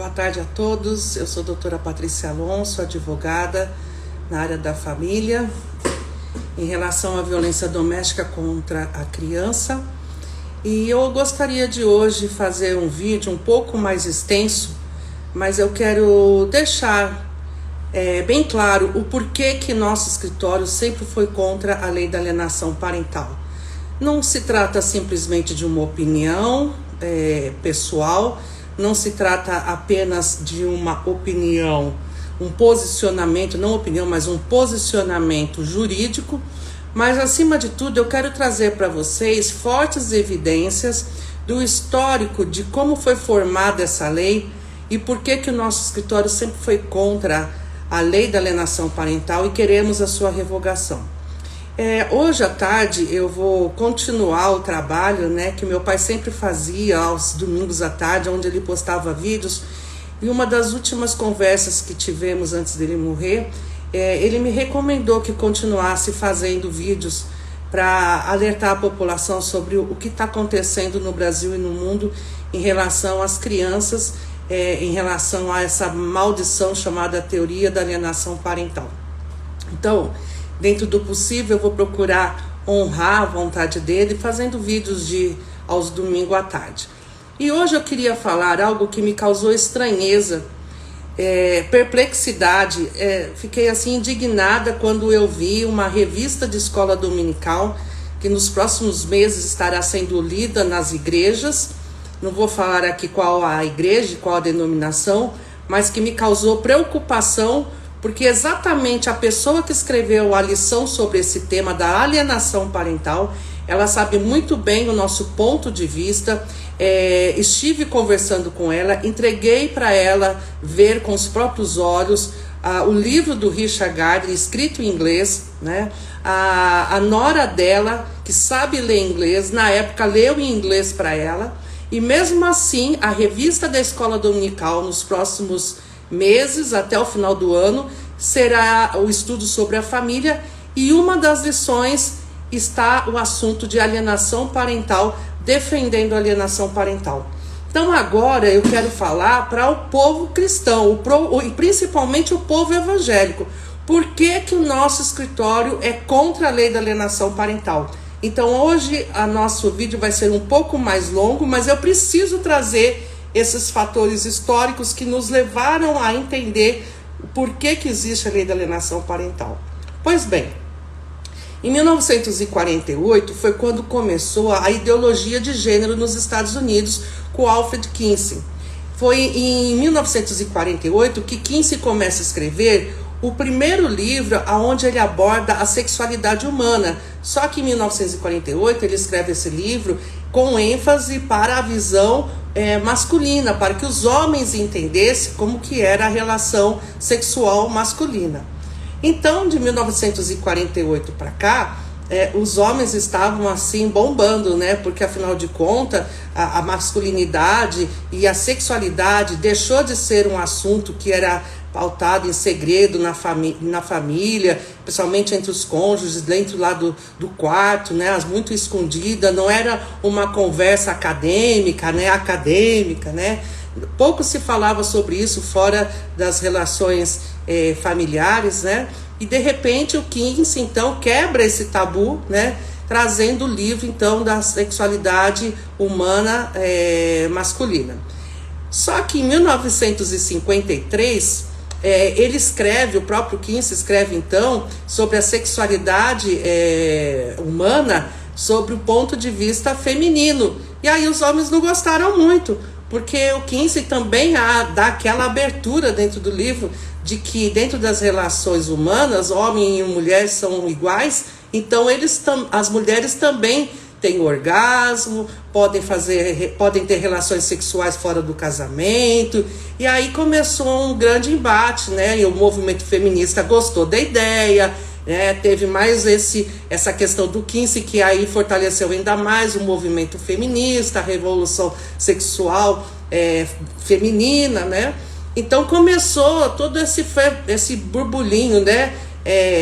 Boa tarde a todos, eu sou a doutora Patrícia Alonso, advogada na área da família, em relação à violência doméstica contra a criança. E eu gostaria de hoje fazer um vídeo um pouco mais extenso, mas eu quero deixar bem claro o porquê que nosso escritório sempre foi contra a lei da alienação parental. Não se trata simplesmente de uma opinião pessoal, não se trata apenas de uma opinião, um posicionamento, não opinião, mas um posicionamento jurídico, mas acima de tudo eu quero trazer para vocês fortes evidências do histórico de como foi formada essa lei e por que que o nosso escritório sempre foi contra a lei da alienação parental e queremos a sua revogação. Hoje à tarde eu vou continuar o trabalho que meu pai sempre fazia aos domingos à tarde, onde ele postava vídeos. E uma das últimas conversas que tivemos antes dele morrer, ele me recomendou que continuasse fazendo vídeos para alertar a população sobre o que está acontecendo no Brasil e no mundo em relação às crianças, em relação a essa maldição chamada teoria da alienação parental. Então, dentro do possível, eu vou procurar honrar a vontade dele fazendo vídeos aos domingos à tarde. E hoje eu queria falar algo que me causou estranheza, perplexidade. Fiquei assim indignada quando eu vi uma revista de escola dominical que nos próximos meses estará sendo lida nas igrejas. Não vou falar aqui qual a igreja, qual a denominação, mas que me causou preocupação, porque exatamente a pessoa que escreveu a lição sobre esse tema da alienação parental, ela sabe muito bem o nosso ponto de vista. Estive conversando com ela, entreguei para ela ver com os próprios olhos o livro do Richard Gardner, escrito em inglês, a nora dela, que sabe ler inglês, na época leu em inglês para ela, e mesmo assim a revista da escola dominical nos próximos meses, até o final do ano, será o estudo sobre a família, e uma das lições está o assunto de alienação parental, defendendo a alienação parental. Então agora eu quero falar para o povo cristão, e principalmente o povo evangélico. Por que que o nosso escritório é contra a lei da alienação parental? Então hoje o nosso vídeo vai ser um pouco mais longo, mas eu preciso trazer esses fatores históricos que nos levaram a entender por que que existe a lei da alienação parental. Pois bem, em 1948 foi quando começou a ideologia de gênero nos Estados Unidos com Alfred Kinsey. Foi em 1948 que Kinsey começa a escrever o primeiro livro onde ele aborda a sexualidade humana. Só que em 1948 ele escreve esse livro com ênfase para a visão masculina, para que os homens entendessem como que era a relação sexual masculina. Então, de 1948 para cá, os homens estavam assim bombando, porque afinal de contas a masculinidade e a sexualidade deixou de ser um assunto que era pautado em segredo na família, principalmente entre os cônjuges, dentro lá do quarto, muito escondida, não era uma conversa acadêmica, Pouco se falava sobre isso fora das relações familiares, E de repente o Kinsey, então, quebra esse tabu, trazendo o livro, então, da sexualidade humana masculina. Só que em 1953... ele escreve, o próprio Kinsey escreve então sobre a sexualidade humana sobre o ponto de vista feminino, e aí os homens não gostaram muito, porque o Kinsey também dá aquela abertura dentro do livro de que dentro das relações humanas, homem e mulher são iguais, então as mulheres também têm orgasmo, podem ter relações sexuais fora do casamento. E aí começou um grande embate, E o movimento feminista gostou da ideia, teve mais essa questão do Kinsey, que aí fortaleceu ainda mais o movimento feminista, a revolução sexual feminina, Então começou todo esse burburinho,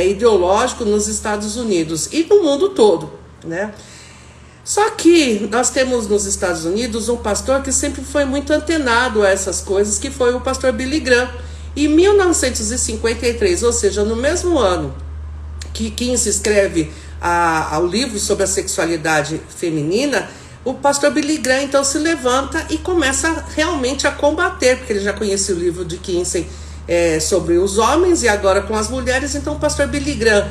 ideológico nos Estados Unidos e no mundo todo, Só que nós temos nos Estados Unidos um pastor que sempre foi muito antenado a essas coisas, que foi o pastor Billy Graham. Em 1953, ou seja, no mesmo ano que Kinsey escreve ao livro sobre a sexualidade feminina, o pastor Billy Graham então se levanta e começa realmente a combater, porque ele já conhecia o livro de Kinsey sobre os homens e agora com as mulheres. Então o pastor Billy Graham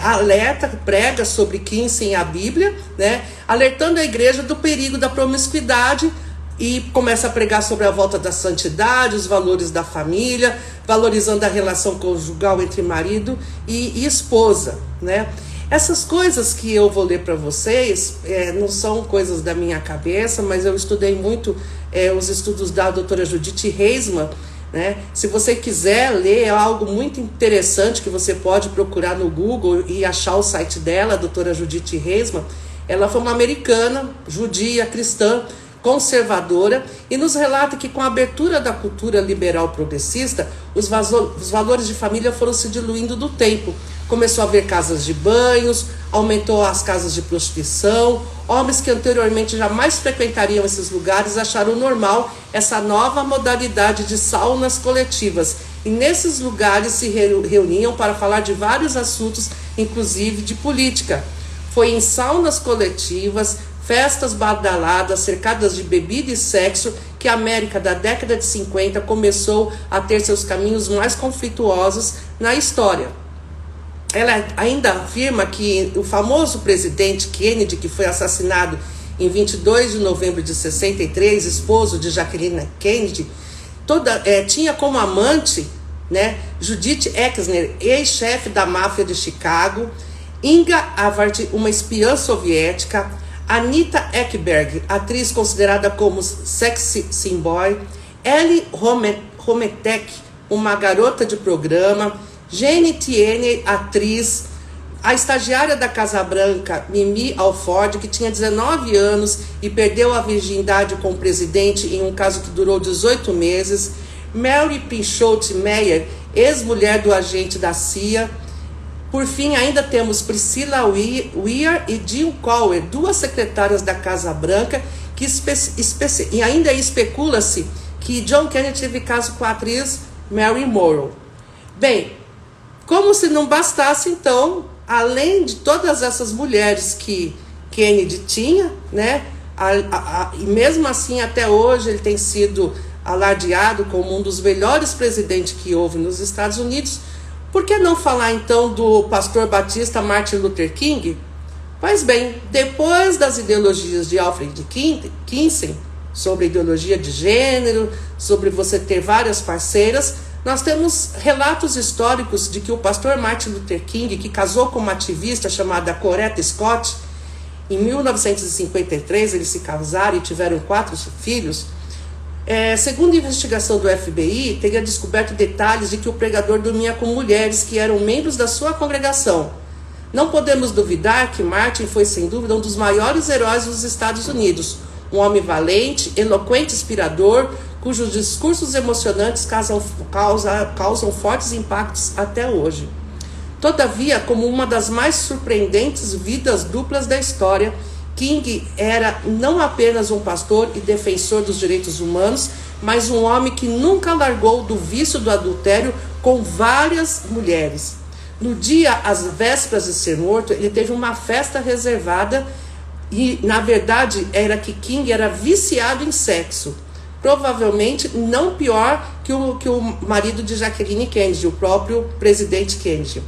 alerta, prega sobre Kinsey e a Bíblia, né, alertando a igreja do perigo da promiscuidade, e começa a pregar sobre a volta da santidade, os valores da família, valorizando a relação conjugal entre marido e esposa, né? Essas coisas que eu vou ler para vocês não são coisas da minha cabeça, mas eu estudei muito os estudos da doutora Judith Reisman, né? Se você quiser ler, é algo muito interessante que você pode procurar no Google e achar o site dela, a doutora Judith Reisman. Ela foi uma americana, judia, cristã, conservadora, e nos relata que com a abertura da cultura liberal progressista, os valores de família foram se diluindo do tempo. Começou a haver casas de banhos, aumentou as casas de prostituição, homens que anteriormente jamais frequentariam esses lugares acharam normal essa nova modalidade de saunas coletivas, e nesses lugares se reuniam para falar de vários assuntos, inclusive de política. Foi em saunas coletivas, festas badaladas, cercadas de bebida e sexo, que a América da década de 50 começou a ter seus caminhos mais conflituosos na história. Ela ainda afirma que o famoso presidente Kennedy, que foi assassinado em 22 de novembro de 63, esposo de Jacqueline Kennedy, tinha como amante, né, Judith Exner, ex-chefe da máfia de Chicago, Inga Havard, uma espiã soviética, Anita Ekberg, atriz considerada como sexy symbol, Ellie Rometek, uma garota de programa, Jane Tierney, atriz, a estagiária da Casa Branca, Mimi Alford, que tinha 19 anos e perdeu a virgindade com o presidente em um caso que durou 18 meses, Mary Pinchot Meyer, ex-mulher do agente da CIA. Por fim, ainda temos Priscilla Weir e Jill Cower, duas secretárias da Casa Branca, e ainda especula-se que John Kennedy teve caso com a atriz Mary Morrow. Bem, como se não bastasse, então, além de todas essas mulheres que Kennedy tinha, né, e mesmo assim até hoje ele tem sido alardeado como um dos melhores presidentes que houve nos Estados Unidos, por que não falar então do pastor batista Martin Luther King? Pois bem, depois das ideologias de Alfred Kinsey, sobre ideologia de gênero, sobre você ter várias parceiras, nós temos relatos históricos de que o pastor Martin Luther King, que casou com uma ativista chamada Coretta Scott, em 1953 eles se casaram e tiveram 4 filhos. Segundo a investigação do FBI, teria descoberto detalhes de que o pregador dormia com mulheres que eram membros da sua congregação. Não podemos duvidar que Martin foi, sem dúvida, um dos maiores heróis dos Estados Unidos. Um homem valente, eloquente, inspirador, cujos discursos emocionantes causam fortes impactos até hoje. Todavia, como uma das mais surpreendentes vidas duplas da história, King era não apenas um pastor e defensor dos direitos humanos, mas um homem que nunca largou do vício do adultério com várias mulheres. No dia, às vésperas de ser morto, ele teve uma festa reservada e, na verdade, era que King era viciado em sexo. Provavelmente não pior que o marido de Jacqueline Kennedy, o próprio presidente Kennedy.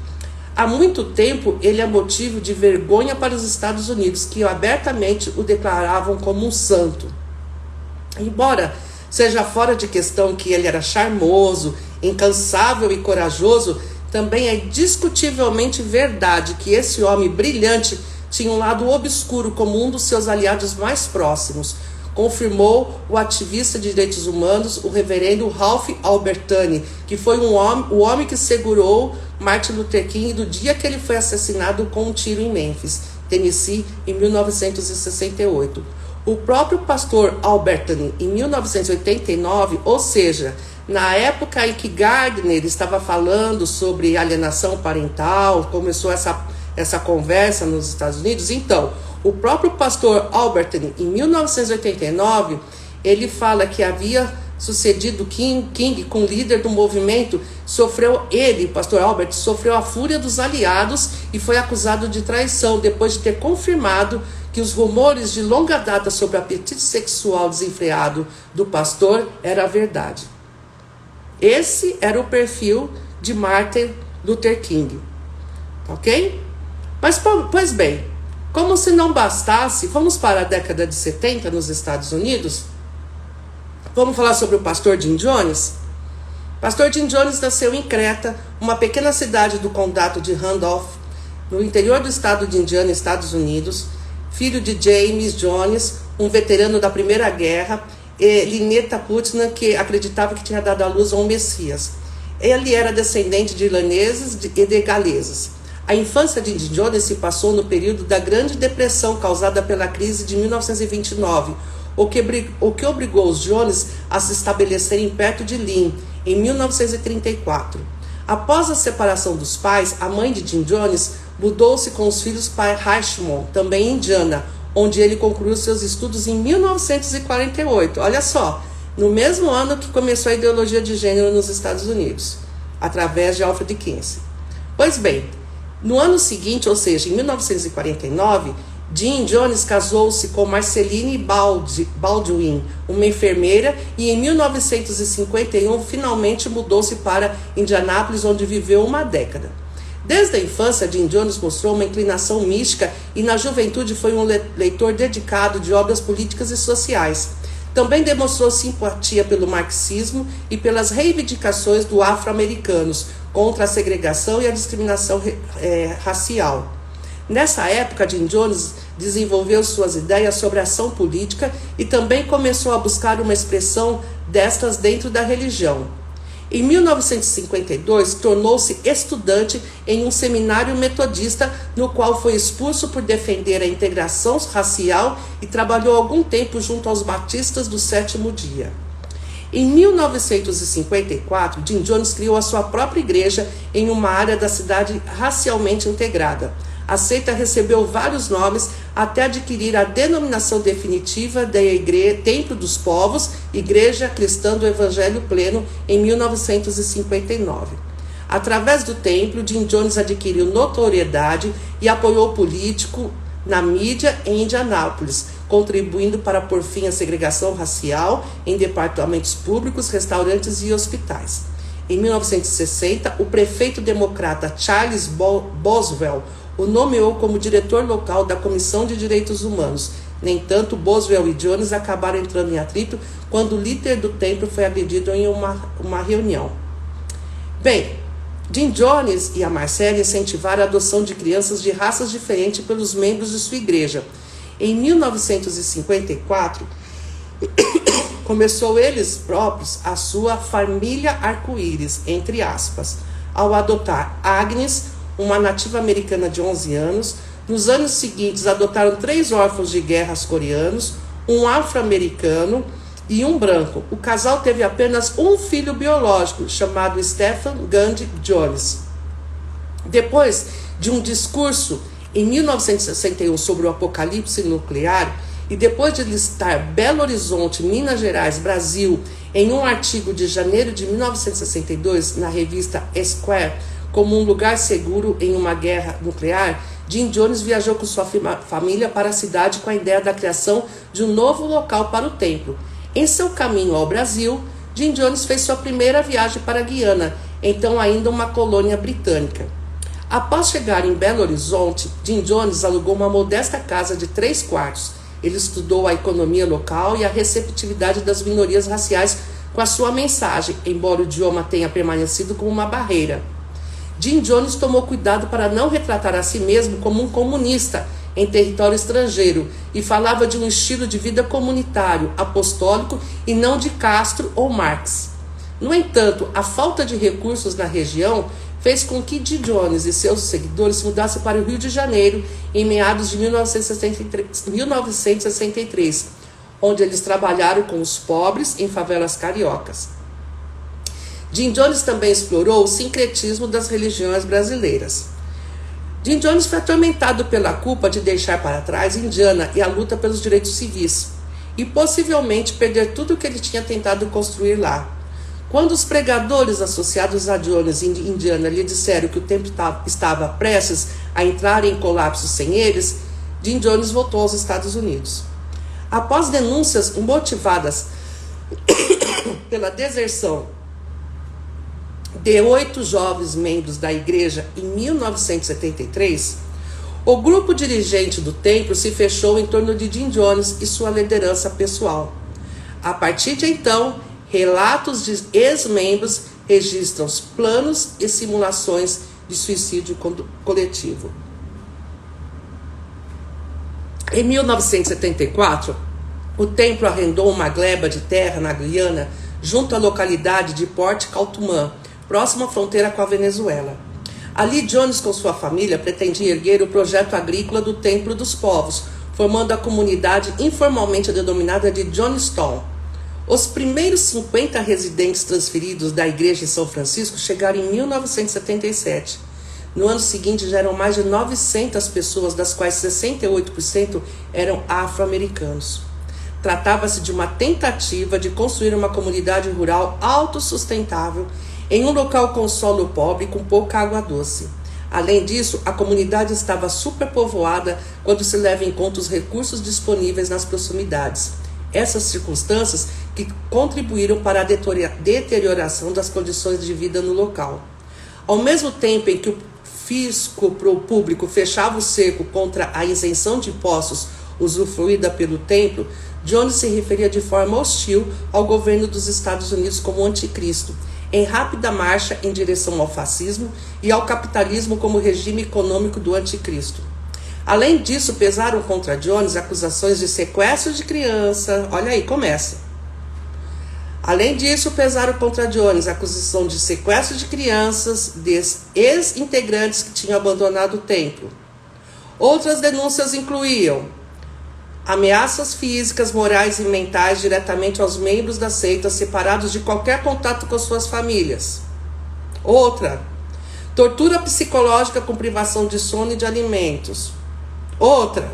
Há muito tempo, ele é motivo de vergonha para os Estados Unidos, que abertamente o declaravam como um santo. Embora seja fora de questão que ele era charmoso, incansável e corajoso, também é discutivelmente verdade que esse homem brilhante tinha um lado obscuro como um dos seus aliados mais próximos, confirmou o ativista de direitos humanos, o reverendo Ralph Albertani, que foi o homem que segurou Martin Luther King do dia que ele foi assassinado com um tiro em Memphis, Tennessee, em 1968. O próprio pastor Albertani, em 1989, ou seja, na época em que Gardner estava falando sobre alienação parental, começou essa conversa nos Estados Unidos, então, O próprio pastor Albertine, em 1989, ele fala que havia sucedido King com o líder do movimento, pastor Albert, sofreu a fúria dos aliados e foi acusado de traição depois de ter confirmado que os rumores de longa data sobre o apetite sexual desenfreado do pastor era verdade. Esse era o perfil de Martin Luther King, ok? Mas, pois bem, como se não bastasse, vamos para a década de 70 nos Estados Unidos. Vamos falar sobre o pastor Jim Jones? Pastor Jim Jones nasceu em Creta, uma pequena cidade do condado de Randolph, no interior do estado de Indiana, Estados Unidos, filho de James Jones, um veterano da Primeira Guerra, e Lynetta Putnam, que acreditava que tinha dado à luz a um Messias. Ele era descendente de irlandeses e de galeses. A infância de Jim Jones se passou no período da Grande Depressão causada pela crise de 1929, o que obrigou os Jones a se estabelecerem perto de Lynn, em 1934. Após a separação dos pais, a mãe de Jim Jones mudou-se com os filhos para Richmond, também em Indiana, onde ele concluiu seus estudos em 1948. Olha só, no mesmo ano que começou a ideologia de gênero nos Estados Unidos, através de Alfred Kinsey. Pois bem, no ano seguinte, ou seja, em 1949, Jim Jones casou-se com Marceline Baldwin, uma enfermeira, e em 1951 finalmente mudou-se para Indianápolis, onde viveu uma década. Desde a infância, Jim Jones mostrou uma inclinação mística e na juventude foi um leitor dedicado de obras políticas e sociais. Também demonstrou simpatia pelo marxismo e pelas reivindicações dos afro-americanos contra a segregação e a discriminação racial. Nessa época, Jim Jones desenvolveu suas ideias sobre ação política e também começou a buscar uma expressão destas dentro da religião. Em 1952, tornou-se estudante em um seminário metodista, no qual foi expulso por defender a integração racial e trabalhou algum tempo junto aos batistas do Sétimo Dia. Em 1954, Jim Jones criou a sua própria igreja em uma área da cidade racialmente integrada. A seita recebeu vários nomes até adquirir a denominação definitiva da Templo dos Povos, Igreja Cristã do Evangelho Pleno, em 1959. Através do templo, Jim Jones adquiriu notoriedade e apoiou o político na mídia em Indianápolis, contribuindo para pôr fim à segregação racial em departamentos públicos, restaurantes e hospitais. Em 1960, o prefeito democrata Charles Boswell o nomeou como diretor local da Comissão de Direitos Humanos. No entanto, Boswell e Jones acabaram entrando em atrito quando o líder do templo foi agredido em uma reunião. Bem, Jim Jones e a Marcelle incentivaram a adoção de crianças de raças diferentes pelos membros de sua igreja. Em 1954, começou eles próprios a sua família arco-íris, entre aspas, ao adotar Agnes, uma nativa americana de 11 anos. Nos anos seguintes, adotaram 3 órfãos de guerras coreanos, um afro-americano e um branco. O casal teve apenas um filho biológico, chamado Stephen Gandhi Jones. Depois de um discurso em 1961 sobre o apocalipse nuclear, e depois de listar Belo Horizonte, Minas Gerais, Brasil, em um artigo de janeiro de 1962 na revista Esquire, como um lugar seguro em uma guerra nuclear, Jim Jones viajou com sua família para a cidade com a ideia da criação de um novo local para o templo. Em seu caminho ao Brasil, Jim Jones fez sua primeira viagem para a Guiana, então ainda uma colônia britânica. Após chegar em Belo Horizonte, Jim Jones alugou uma modesta casa de 3 quartos. Ele estudou a economia local e a receptividade das minorias raciais com a sua mensagem, embora o idioma tenha permanecido como uma barreira. Jim Jones tomou cuidado para não retratar a si mesmo como um comunista em território estrangeiro e falava de um estilo de vida comunitário, apostólico e não de Castro ou Marx. No entanto, a falta de recursos na região fez com que Jim Jones e seus seguidores mudassem para o Rio de Janeiro em meados de 1963, onde eles trabalharam com os pobres em favelas cariocas. Jim Jones também explorou o sincretismo das religiões brasileiras. Jim Jones foi atormentado pela culpa de deixar para trás Indiana e a luta pelos direitos civis, e possivelmente perder tudo o que ele tinha tentado construir lá. Quando os pregadores associados a Jones e Indiana lhe disseram que o templo estava prestes a entrar em colapso sem eles, Jim Jones voltou aos Estados Unidos. Após denúncias motivadas pela deserção de 8 jovens membros da igreja em 1973, o grupo dirigente do templo se fechou em torno de Jim Jones e sua liderança pessoal. A partir de então, relatos de ex-membros registram planos e simulações de suicídio coletivo. Em 1974, o templo arrendou uma gleba de terra na Guiana, junto à localidade de Port Caltumã, próxima à fronteira com a Venezuela. Ali, Jones com sua família pretendia erguer o projeto agrícola do Templo dos Povos, formando a comunidade informalmente denominada de Jonestown. Os primeiros 50 residentes transferidos da igreja em São Francisco chegaram em 1977. No ano seguinte, já eram mais de 900 pessoas, das quais 68% eram afro-americanos. Tratava-se de uma tentativa de construir uma comunidade rural autossustentável em um local com solo pobre e com pouca água doce. Além disso, a comunidade estava superpovoada quando se leva em conta os recursos disponíveis nas proximidades. Essas circunstâncias que contribuíram para a deterioração das condições de vida no local. Ao mesmo tempo em que o fisco público fechava o cerco contra a isenção de impostos usufruída pelo templo, Jones se referia de forma hostil ao governo dos Estados Unidos como anticristo, em rápida marcha em direção ao fascismo e ao capitalismo como regime econômico do anticristo. Além disso, pesaram contra Jones acusações de sequestro de criança. Olha aí, começa. Além disso, pesaram contra Jones a acusação de sequestro de crianças de ex-integrantes que tinham abandonado o templo. Outras denúncias incluíam ameaças físicas, morais e mentais diretamente aos membros da seita, separados de qualquer contato com suas famílias. Outra, tortura psicológica com privação de sono e de alimentos. Outra,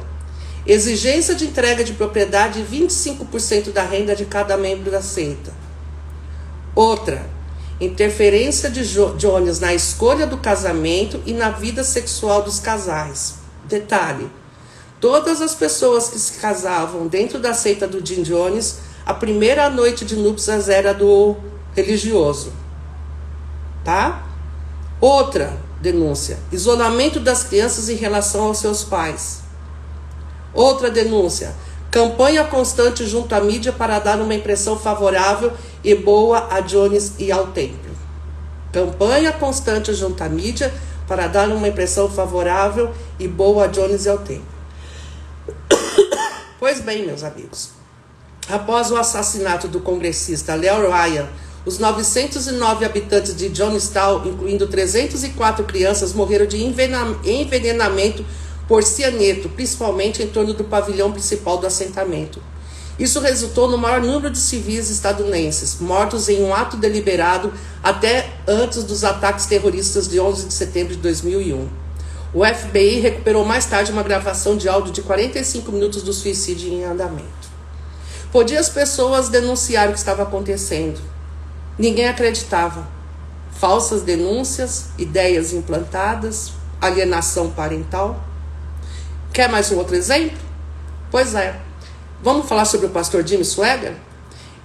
exigência de entrega de propriedade de 25% da renda de cada membro da seita. Outra, interferência de Jones na escolha do casamento e na vida sexual dos casais. Detalhe: todas as pessoas que se casavam dentro da seita do Jim Jones, a primeira noite de núpcias era do religioso. Tá? Outra denúncia: isolamento das crianças em relação aos seus pais. Outra denúncia: campanha constante junto à mídia para dar uma impressão favorável e boa a Jones e ao templo. Campanha constante junto à mídia para dar uma impressão favorável e boa a Jones e ao templo. Pois bem, meus amigos, após o assassinato do congressista Leo Ryan, os 909 habitantes de Jonestown, incluindo 304 crianças, morreram de envenenamento por cianeto, principalmente em torno do pavilhão principal do assentamento. Isso resultou no maior número de civis estadunidenses mortos em um ato deliberado até antes dos ataques terroristas de 11 de setembro de 2001. O FBI recuperou mais tarde uma gravação de áudio de 45 minutos do suicídio em andamento. Por dia as pessoas denunciaram o que estava acontecendo. Ninguém acreditava. Falsas denúncias, ideias implantadas, alienação parental. Quer mais um outro exemplo? Pois é. Vamos falar sobre o pastor Jimmy Swaggart?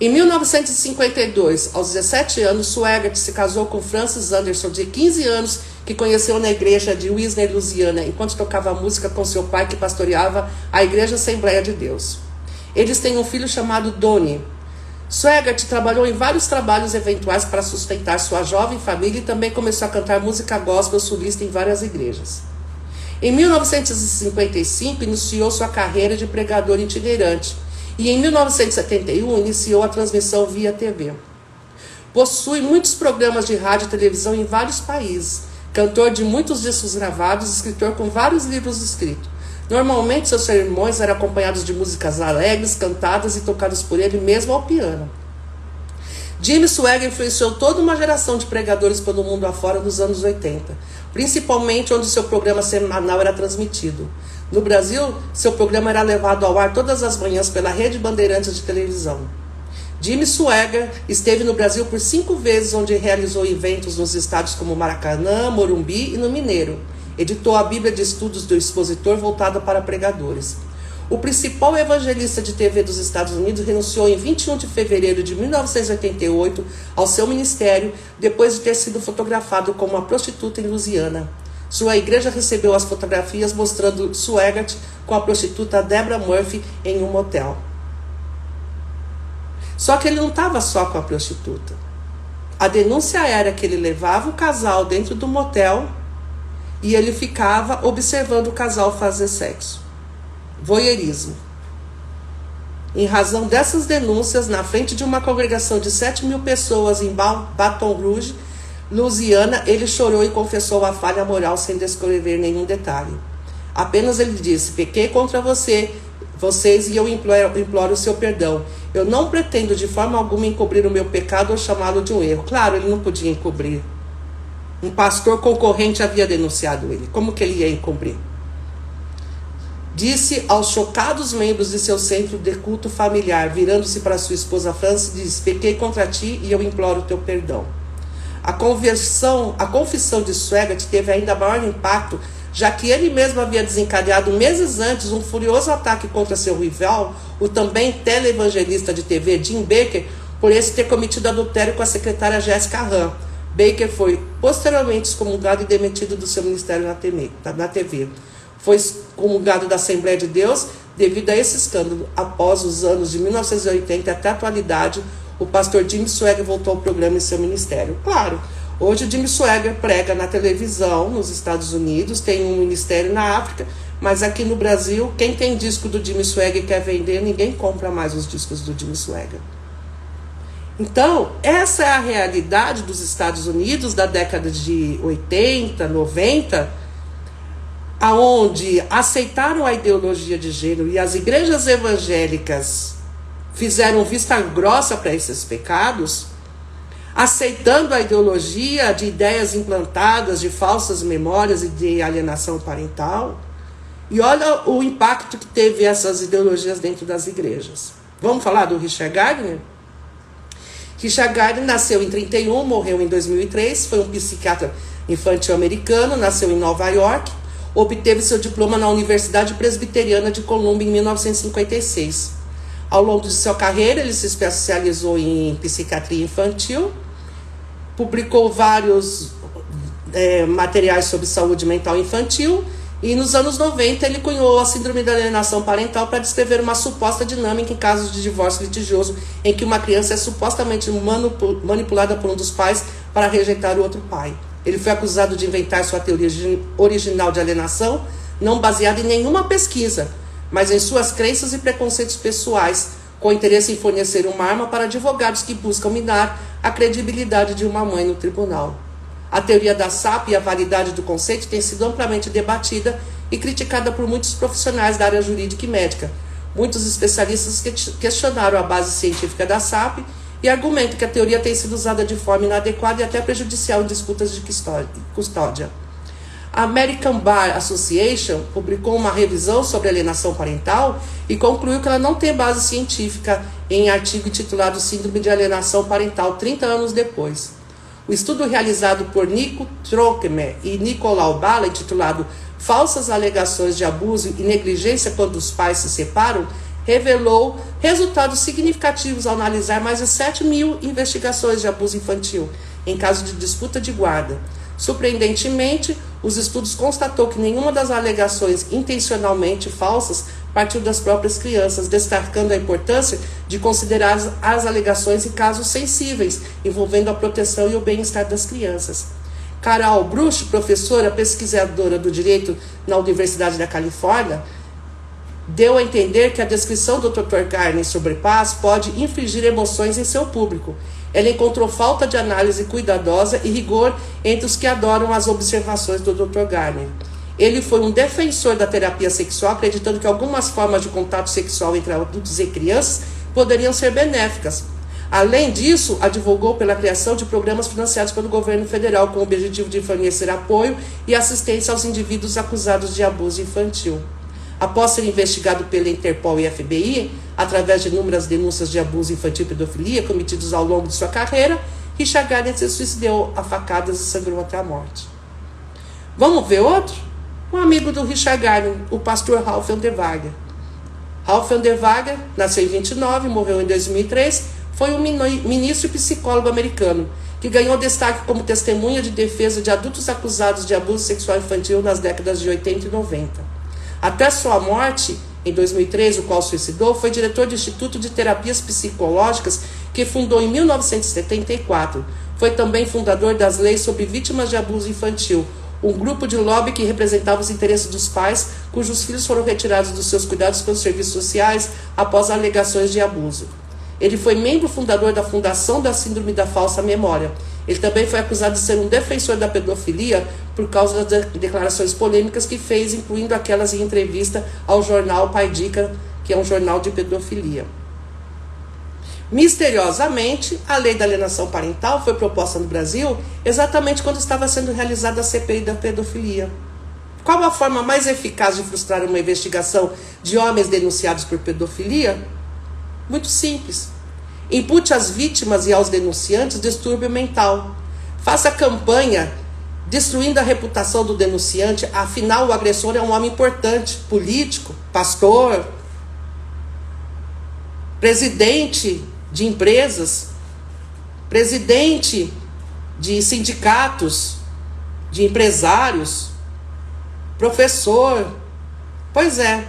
Em 1952, aos 17 anos, Swaggart se casou com Francis Anderson, de 15 anos, que conheceu na igreja de Wisner, Louisiana, enquanto tocava música com seu pai, que pastoreava a Igreja Assembleia de Deus. Eles têm um filho chamado Donnie. Swaggart trabalhou em vários trabalhos eventuais para sustentar sua jovem família e também começou a cantar música gospel solista em várias igrejas. Em 1955, iniciou sua carreira de pregador itinerante e em 1971 iniciou a transmissão via TV. Possui muitos programas de rádio e televisão em vários países, cantor de muitos discos gravados, escritor com vários livros escritos. Normalmente seus sermões eram acompanhados de músicas alegres, cantadas e tocadas por ele mesmo ao piano. Jimmy Swaggart influenciou toda uma geração de pregadores pelo mundo afora nos anos 80, principalmente onde seu programa semanal era transmitido. No Brasil, seu programa era levado ao ar todas as manhãs pela Rede Bandeirantes de televisão. Jimmy Swaggart esteve no Brasil por 5 vezes, onde realizou eventos nos estados como Maracanã, Morumbi e no Mineiro. Editou a Bíblia de Estudos do Expositor voltada para pregadores. O principal evangelista de TV dos Estados Unidos renunciou em 21 de fevereiro de 1988 ao seu ministério, depois de ter sido fotografado como uma prostituta em Louisiana. Sua igreja recebeu as fotografias mostrando Swaggart com a prostituta Deborah Murphy em um motel. Só que ele não estava só com a prostituta. A denúncia era que ele levava o casal dentro do motel e ele ficava observando o casal fazer sexo. Voyeurismo. Em razão dessas denúncias, na frente de uma congregação de 7.000 pessoas em Baton Rouge, Louisiana, ele chorou e confessou a falha moral sem descrever nenhum detalhe. Apenas ele disse: pequei contra vocês e eu imploro o seu perdão. Eu não pretendo de forma alguma encobrir o meu pecado ou chamá-lo de um erro. Claro, ele não podia encobrir. Um pastor concorrente havia denunciado ele. Como que ele ia encobrir? Disse aos chocados membros de seu centro de culto familiar, virando-se para sua esposa Frances, disse: pequei contra ti e eu imploro o teu perdão. A confissão de Swaggart teve ainda maior impacto, já que ele mesmo havia desencadeado meses antes um furioso ataque contra seu rival, o também televangelista de TV Jim Bakker, por esse ter cometido adultério com a secretária Jessica Hahn. Bakker foi posteriormente excomungado e demitido do seu ministério na TV. Foi excomungado da Assembleia de Deus devido a esse escândalo. Após os anos de 1980 até a atualidade, o pastor Jimmy Swaggart voltou ao programa em seu ministério. Claro, hoje o Jimmy Swaggart prega na televisão nos Estados Unidos, tem um ministério na África, mas aqui no Brasil, quem tem disco do Jimmy Swaggart e quer vender, ninguém compra mais os discos do Jimmy Swaggart. Então, essa é a realidade dos Estados Unidos da década de 80, 90, aonde aceitaram a ideologia de gênero e as igrejas evangélicas fizeram vista grossa para esses pecados, aceitando a ideologia de ideias implantadas de falsas memórias e de alienação parental. E olha o impacto que teve essas ideologias dentro das igrejas. Vamos falar do Richard Gardner? Richard Gardner nasceu em 1931, morreu em 2003, foi um psiquiatra infantil americano, nasceu em Nova York, obteve seu diploma na Universidade Presbiteriana de Columbia em 1956. Ao longo de sua carreira, ele se especializou em psiquiatria infantil, publicou vários materiais sobre saúde mental infantil, e nos anos 90 ele cunhou a síndrome da alienação parental para descrever uma suposta dinâmica em casos de divórcio litigioso, em que uma criança é supostamente manipulada por um dos pais para rejeitar o outro pai. Ele foi acusado de inventar sua teoria original de alienação, não baseada em nenhuma pesquisa, mas em suas crenças e preconceitos pessoais, com interesse em fornecer uma arma para advogados que buscam minar a credibilidade de uma mãe no tribunal. A teoria da SAP e a validade do conceito tem sido amplamente debatida e criticada por muitos profissionais da área jurídica e médica. Muitos especialistas questionaram a base científica da SAP e argumentam que a teoria tem sido usada de forma inadequada e até prejudicial em disputas de custódia. A American Bar Association publicou uma revisão sobre alienação parental e concluiu que ela não tem base científica em artigo intitulado Síndrome de Alienação Parental 30 anos depois. O estudo realizado por Nico Trocmer e Nicolau Bala, intitulado Falsas Alegações de Abuso e Negligência quando os pais se separam, revelou resultados significativos ao analisar mais de 7.000 investigações de abuso infantil em caso de disputa de guarda. Surpreendentemente, os estudos constatou que nenhuma das alegações intencionalmente falsas partiu das próprias crianças, destacando a importância de considerar as alegações em casos sensíveis, envolvendo a proteção e o bem-estar das crianças. Carol Bruch, professora pesquisadora do direito na Universidade da Califórnia, deu a entender que a descrição do Dr. Gardner sobre paz pode infligir emoções em seu público. Ela encontrou falta de análise cuidadosa e rigor entre os que adoram as observações do Dr. Gardner. Ele foi um defensor da terapia sexual, acreditando que algumas formas de contato sexual entre adultos e crianças poderiam ser benéficas. Além disso, advogou pela criação de programas financiados pelo governo federal com o objetivo de fornecer apoio e assistência aos indivíduos acusados de abuso infantil. Após ser investigado pela Interpol e FBI, através de inúmeras denúncias de abuso infantil e pedofilia cometidos ao longo de sua carreira, Richard Gardner se suicidou a facadas e sangrou até a morte. Vamos ver outro? Um amigo do Richard Gardner, o pastor Ralph Anderwager. Ralph Anderwager nasceu em 29, morreu em 2003, foi um ministro e psicólogo americano, que ganhou destaque como testemunha de defesa de adultos acusados de abuso sexual infantil nas décadas de 80 e 90. Até sua morte, em 2003, o qual suicidou, foi diretor do Instituto de Terapias Psicológicas, que fundou em 1974. Foi também fundador das Leis sobre Vítimas de Abuso Infantil, um grupo de lobby que representava os interesses dos pais cujos filhos foram retirados dos seus cuidados pelos serviços sociais após alegações de abuso. Ele foi membro fundador da Fundação da Síndrome da Falsa Memória. Ele também foi acusado de ser um defensor da pedofilia por causa das declarações polêmicas que fez, incluindo aquelas em entrevista ao jornal Pai Dica, que é um jornal de pedofilia. Misteriosamente, a lei da alienação parental foi proposta no Brasil exatamente quando estava sendo realizada a CPI da pedofilia. Qual a forma mais eficaz de frustrar uma investigação de homens denunciados por pedofilia? Muito simples. Impute às vítimas e aos denunciantes distúrbio mental. Faça campanha destruindo a reputação do denunciante, afinal o agressor é um homem importante, político, pastor, presidente de empresas, presidente de sindicatos, de empresários, professor. Pois é,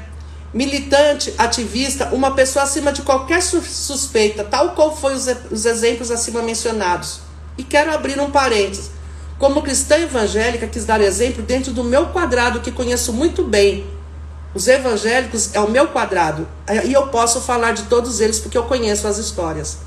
militante, ativista, uma pessoa acima de qualquer suspeita, tal qual foi os exemplos acima mencionados. E quero abrir um parênteses. Como cristã evangélica, quis dar exemplo dentro do meu quadrado, que conheço muito bem. Os evangélicos é o meu quadrado. E eu posso falar de todos eles porque eu conheço as histórias.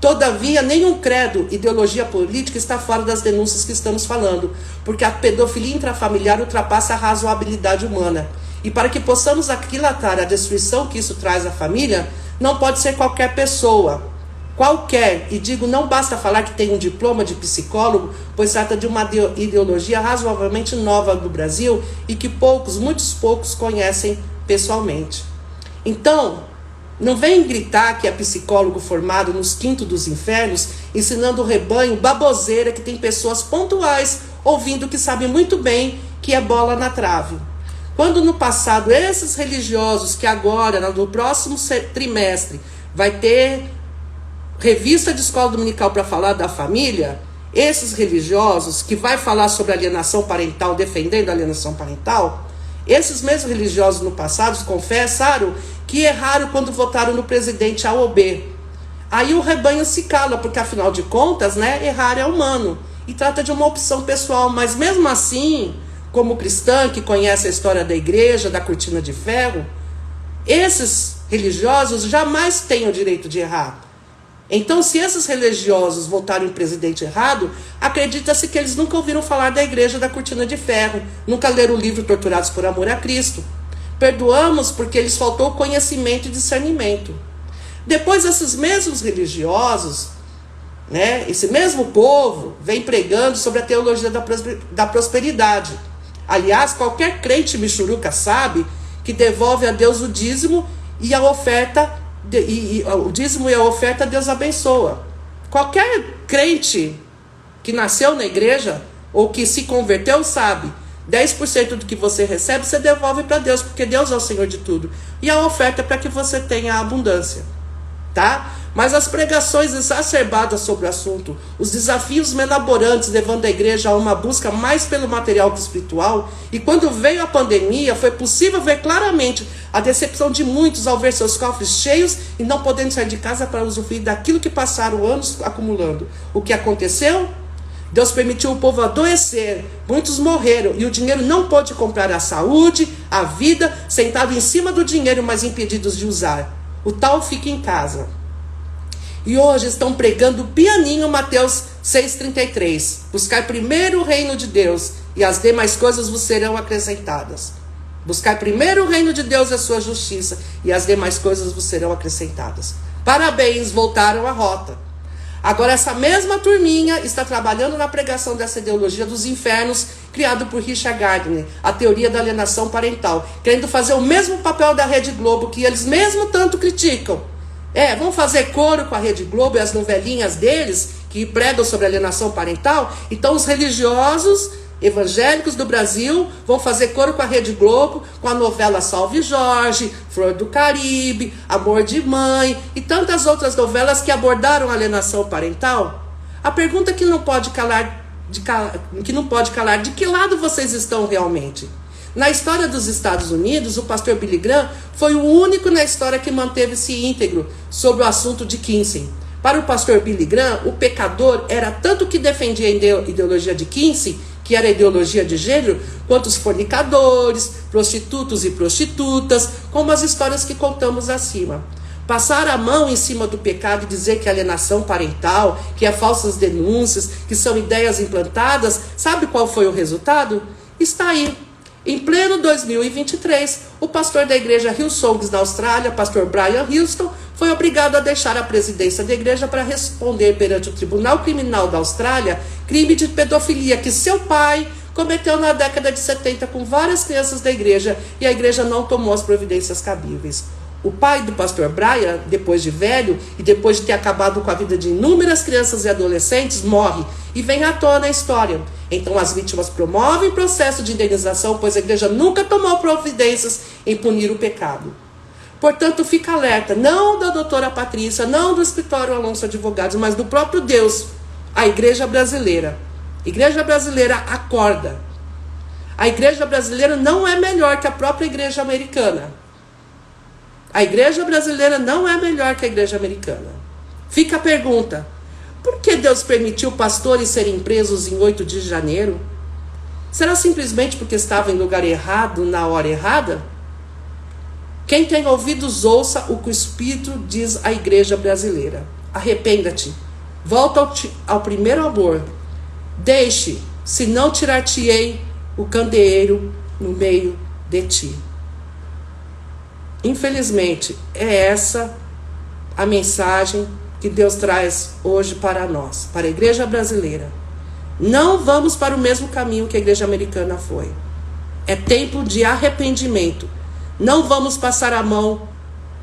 Todavia, nenhum credo, ideologia política está fora das denúncias que estamos falando, porque a pedofilia intrafamiliar ultrapassa a razoabilidade humana. E para que possamos aquilatar a destruição que isso traz à família, não pode ser qualquer pessoa. Qualquer, e digo, não basta falar que tem um diploma de psicólogo, pois trata de uma ideologia razoavelmente nova do Brasil e que poucos, muitos poucos, conhecem pessoalmente. Então, não vem gritar que é psicólogo formado nos quintos dos infernos, ensinando o rebanho baboseira que tem pessoas pontuais ouvindo que sabem muito bem que é bola na trave. Quando no passado esses religiosos que agora, no próximo trimestre, vai ter revista de escola dominical para falar da família, esses religiosos que vai falar sobre alienação parental, defendendo a alienação parental, esses mesmos religiosos no passado confessaram que erraram quando votaram no presidente A ou B. Aí o rebanho se cala, porque afinal de contas, né, errar é humano. E trata de uma opção pessoal, mas mesmo assim, como cristã que conhece a história da igreja, da cortina de ferro, esses religiosos jamais têm o direito de errar. Então, se esses religiosos votaram em presidente errado, acredita-se que eles nunca ouviram falar da igreja da cortina de ferro, nunca leram o livro Torturados por Amor a Cristo. Perdoamos porque lhes faltou conhecimento e discernimento. Depois, esses mesmos religiosos, né, esse mesmo povo, vem pregando sobre a teologia da prosperidade. Aliás, qualquer crente michuruca sabe que devolve a Deus o dízimo e a oferta. O dízimo e a oferta Deus abençoa. Qualquer crente que nasceu na igreja ou que se converteu sabe, 10% do que você recebe você devolve para Deus, porque Deus é o Senhor de tudo. E a oferta é para que você tenha abundância, tá? Mas as pregações exacerbadas sobre o assunto, os desafios melaborantes levando a igreja a uma busca mais pelo material que espiritual, e quando veio a pandemia, foi possível ver claramente a decepção de muitos ao ver seus cofres cheios e não podendo sair de casa para usufruir daquilo que passaram anos acumulando. O que aconteceu? Deus permitiu o povo adoecer, muitos morreram e o dinheiro não pôde comprar a saúde, a vida, sentado em cima do dinheiro, mas impedidos de usar. O tal fica em casa. E hoje estão pregando pianinho Mateus 6,33. Buscai primeiro o reino de Deus e as demais coisas vos serão acrescentadas. Buscai primeiro o reino de Deus e a sua justiça e as demais coisas vos serão acrescentadas. Parabéns, voltaram à rota. Agora essa mesma turminha está trabalhando na pregação dessa ideologia dos infernos, criado por Richard Gardner, a teoria da alienação parental, querendo fazer o mesmo papel da Rede Globo, que eles mesmo tanto criticam. Vão fazer coro com a Rede Globo e as novelinhas deles, que pregam sobre alienação parental. Então os religiosos evangélicos do Brasil vão fazer coro com a Rede Globo, com a novela Salve Jorge, Flor do Caribe, Amor de Mãe e tantas outras novelas que abordaram a alienação parental. A pergunta que não pode calar, de que lado vocês estão realmente? Na história dos Estados Unidos, o pastor Billy Graham foi o único na história que manteve-se íntegro sobre o assunto de Kinsey. Para o pastor Billy Graham, o pecador era tanto que defendia a ideologia de Kinsey, que era a ideologia de gênero, quanto os fornicadores, prostitutos e prostitutas, como as histórias que contamos acima. Passar a mão em cima do pecado e dizer que é alienação parental, que é falsas denúncias, que são ideias implantadas, sabe qual foi o resultado? Está aí. Em pleno 2023, o pastor da igreja Hillsongs na Austrália, pastor Brian Houston, foi obrigado a deixar a presidência da igreja para responder perante o Tribunal Criminal da Austrália crime de pedofilia que seu pai cometeu na década de 70 com várias crianças da igreja, e a igreja não tomou as providências cabíveis. O pai do pastor Brian, depois de velho e depois de ter acabado com a vida de inúmeras crianças e adolescentes, morre e vem à tona a história. Então as vítimas promovem processo de indenização, pois a igreja nunca tomou providências em punir o pecado. Portanto, fica alerta, não da doutora Patrícia, não do escritório Alonso Advogados, mas do próprio Deus, a igreja brasileira. A igreja brasileira acorda. A igreja brasileira não é melhor que a própria igreja americana. A igreja brasileira não é melhor que a igreja americana. Fica a pergunta: por que Deus permitiu pastores serem presos em 8 de janeiro? Será simplesmente porque estavam em lugar errado, na hora errada? Quem tem ouvidos, ouça o que o Espírito diz à igreja brasileira. Arrependa-te. Volta ao primeiro amor. Deixe, se não tirar-te-ei o candeeiro no meio de ti. Infelizmente, é essa a mensagem que Deus traz hoje para nós, para a igreja brasileira. Não vamos para o mesmo caminho que a igreja americana foi. É tempo de arrependimento. Não vamos passar a mão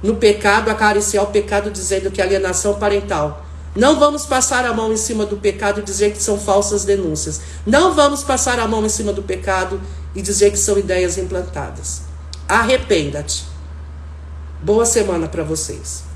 no pecado, acariciar o pecado dizendo que é alienação parental. Não vamos passar a mão em cima do pecado e dizer que são falsas denúncias. Não vamos passar a mão em cima do pecado e dizer que são ideias implantadas. Arrependa-te. Boa semana para vocês.